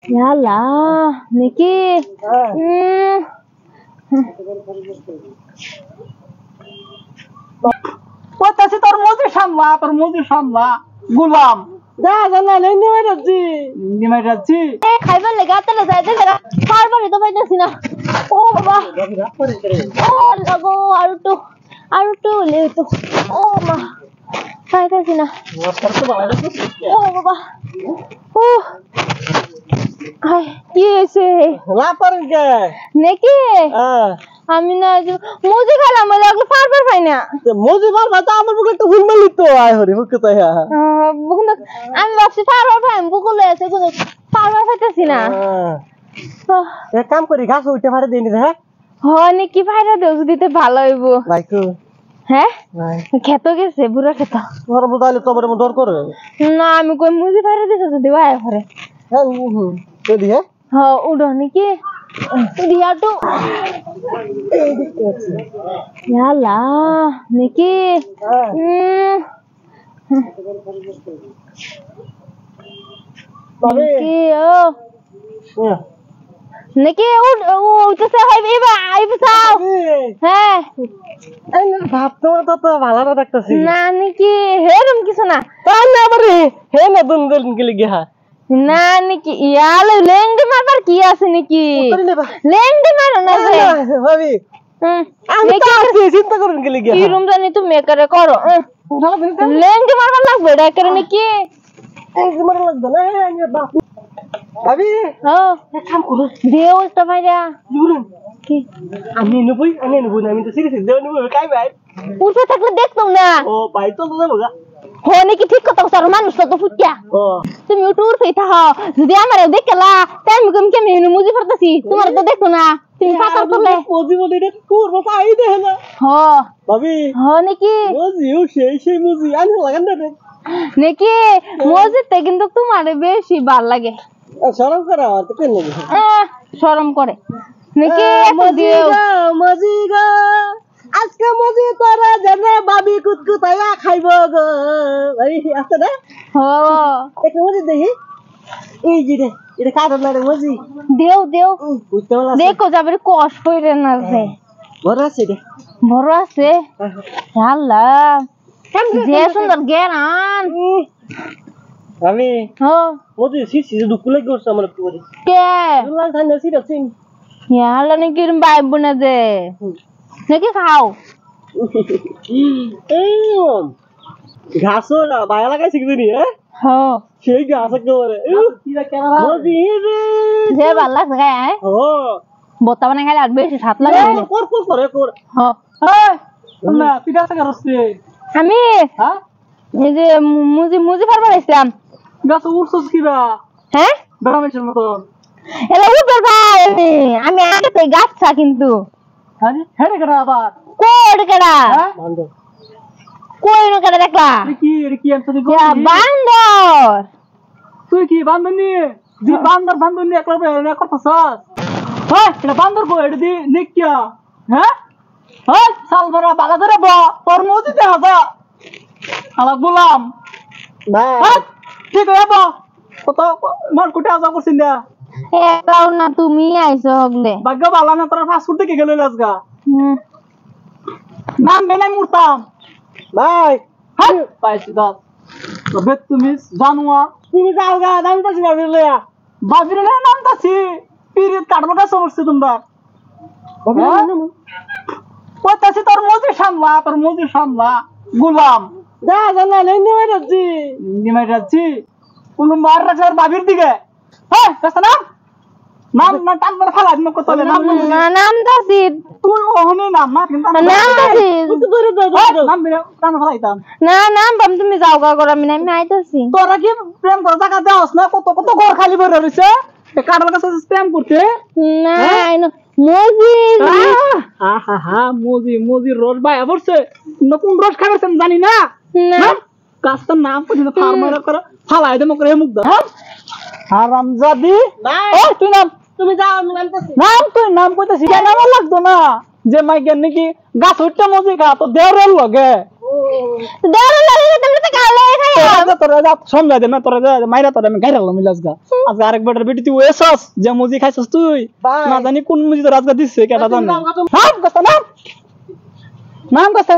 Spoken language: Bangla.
Yalah, Niki. Kota si tormozi shamla, gulam. Dah, jangan ini mana sih? Khaybar lega tala jai lega. Farbar itu baca sih na. Oh baba. Oh lago arutu le itu. Oh ma. Baca sih na. Oh baba. Oh. Ay, yes. Lapar ke? Niki. আমি না মুজি খেলাম বলে একটু ফারবার পাই না মুজি ফারবার তো আমার বুকে একটু হুলমালি তো আয় হরি বুকে তো হ্যাঁ আমি ভাবছি ফারবার পাই বুকুলে আছে কোনো ফারবার পাইতেছি না এক কাম করি গাছ উঠতে পারে দেনি রে হয় নাকি ফাইরা দেও দিতে ভালো হইব লাইকু হ্যাঁ খেত গেছে বুড়া খেত তোর বুদাইলে তোমার ডর করে না আমি কই মুজি ফাইরা দিতে যদি আয় করে হ্যাঁ তো দিয়ে হ্যাঁ উড়ো নাকি dia tuh yalah Niki Niki Niki udah saya ibu sao ভাব তো ভালো না দেখতেছি না Niki হেরম কিছু না তাই না বারে হে না দুন গলি গিয়া না নাকি ইয়ালে লেংডি মারবার কি আছে নাকি লেংডি মারো না রে ভাবি আমি তো আছি চিন্তা করুন গলি গিয়া কি রুম জানি তুমি করে করো লেংডি মারবার লাগবে এটা করে নাকি এই মারবার লাগবে না আমি বাপ ভাবি হ্যাঁ কাম করো দেও তো ভাইরা দুরুন কি আমি নবই আমি তো সিরিয়াস দেও নবই কাই ভাই উঠে থাকলে দেখতো না ও ভাই তো যাবো হনে কি ঠিক কথা স্যার মানুষ তো ফুটিয়া তুমি উঠুর ফেইতা হও যদি আমারে দেখলা তাই আমি কেমনে মুজি ফরতাছি তোমার তো দেখো না তুমি পাতার তলে মুজি এটা করব পাই দেখ না হ ভাবি হনে কি মুজিও সেই মুজি আনি লাগান না নাকি মুজিতে কিন্তু তোমারে বেশি ভাল লাগে শরম করে তো কেন লাগে শরম করে নাকি মুজি গো আজকে মুজি তোরা জানা বাবি কুতকুতায়া খাইব গো ভাই আছে না একটু মুজি দেখি এই যে এটা কারণ না রে মুজি দেও বুঝতেও দেখো যাবে কষ্ট হইরে না যে বড় আছে রে বড় আছে আল্লাহ যে সুন্দর গেরান আমি মুজি সিসি দুকুলে গেছ আমার পুরি কে লাল ঠান্ডা সিরা সিং ইয়ালা নাকি বাইব না যে নাকি খাও ঘাসও না বায়া লাগাইছে কি জানি হ্যাঁ সেই ঘাস একেবারে মুজি যে ভাল লাগছে গায় বোতা বানাই খাইলে আর বেশি স্বাদ লাগে কর হ্যাঁ না পিঠা থেকে রসছে আমি এই যে মুজি পারবার আইছিলাম গাছ উঠছস কিবা হ্যাঁ বেড়ামেছের মতো এলা উঠবার ভাই আমি আগে গাছছা কিন্তু আরে হেড়ে কেডা আবার কোড কেডা বান্দর কই ন কেডা দেখলা কি আনছনি গো বান্দর তুই কি বান্দর নি দি বান্দর নি একলা বেরে করছস এটা বান্দর গো এটা দি নিকিয়া সালবরা বালা ধরে তোর মজিতে হাসা আলা গোলাম ঠিক আছে কত মার কোটা আসা করছিস না একাও না তুমি আইছো হগলে ভাগ্য ভালো না তোর ফাস্ট ফুড থেকে গেল লাজগা নাম বেলাই মুরতাম ভাই পাইছি দাও তবে তুমি জানোয়া তুমি যাও গা নাম তাছি বাবিরে নাম তাছি পিরিত কাটবটা সমস্যা তোমরা কইতাছি তোর মজি সামলা গোলাম দা জানা নেই মারাচ্ছি কোন মার রাখছে বাবির দিকে হ্যাঁ কাছে নাম না টান মার ফালা দিন কত নাম দাসি তুই ওহনে নাম না কিন্তু নাম দাসি নাম বেরে টান ফালাইতাম নাম বাম তুমি যাও গা গরা আমি আইতাছি তোরা কি প্রেম করে টাকা দাওস না কত ঘর খালি ভরে রইছে কাটার কাছে প্রেম করতে না মজি মজি রস ভাই পড়ছে কোন রস খাইছে জানি না কাজটার নাম পর্যন্ত ফার্মার করে ফালাই দেবো করে মুখ দাও হারামজাদি তুই নাম তুমি যাও আমি নামতেছি নাম তুই নাম কইতাছি কেন লাগতো না যে মাই জ্ঞান নাকি গাছ উঠতে মজি খা তো দেওয়ার লগে ডর লাগে তুমি তো কালো খাইয়া তোরা যা সমঝাই দে না তোরা যা মাইরা তোরা আমি গাইরালাম মিলাজগা আজকে আরেক বেটার বেটি তুই এসস যে মুজি খাইছস তুই না জানি কোন মুজি তোর আজকে দিছে কেটা জানে নাম কষ্ট নাম নাম কষ্ট